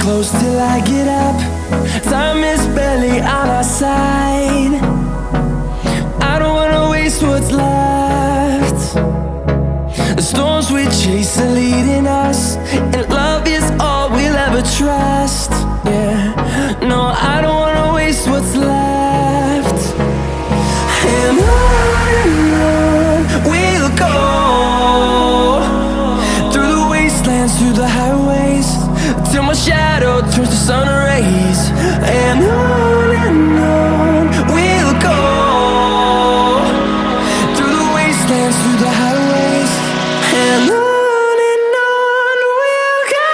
close till I get up. Time is barely on our side. I don't wanna waste what's left. The storms we chase are leading us, and love is all we'll ever trust. Yeah, no, I don't wanna waste what's left. And on we'll go, through the wastelands, through the highways, till my shadow turns to sun rays. And on we'll go, through the wastelands, through the highways, and on we'll go.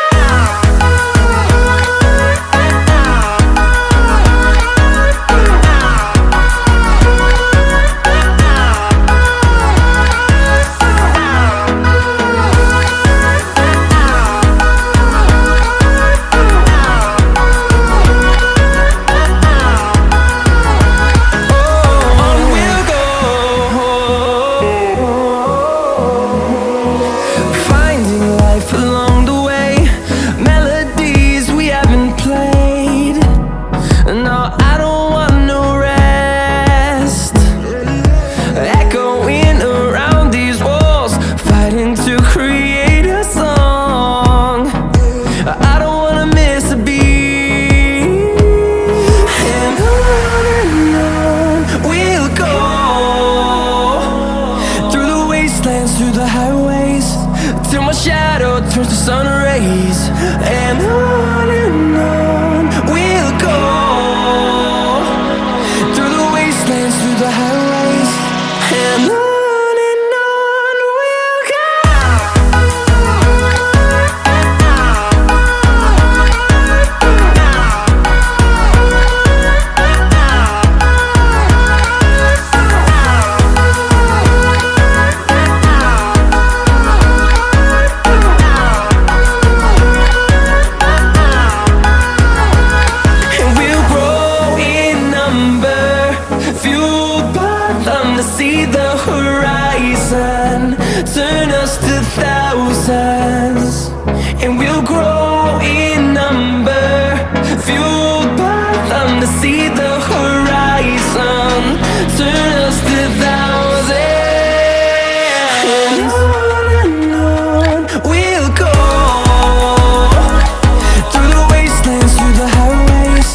Through the highways, till my shadow turns to sun rays. And on we'll go, through the wastelands, through the highways, and on we'll go. See the horizon, turn us to thousands, and we'll grow in number, fueled by them. To see the horizon, turn us to thousands, and on we'll go, through the wastelands, through the highways,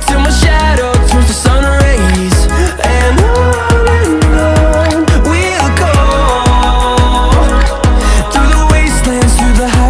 till my shadow turns to sun rays. And we'll go, through the wastelands, through the highways.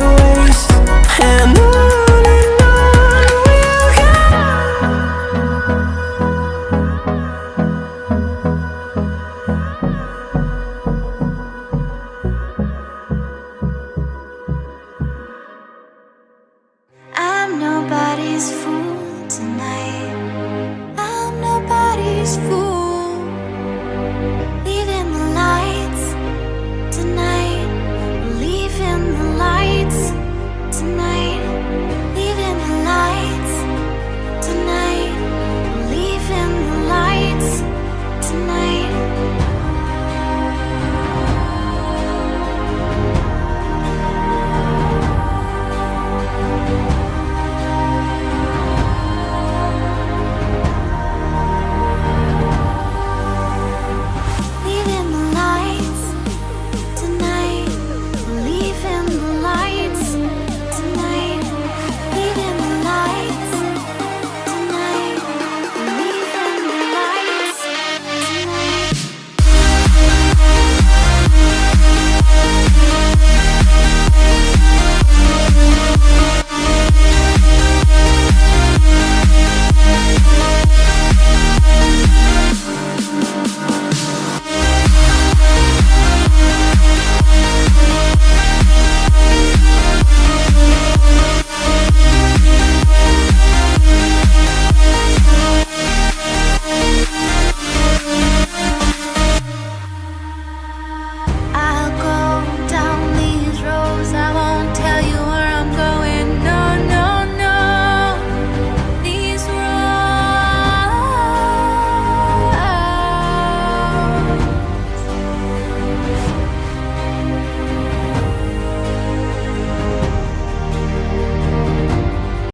peaceful.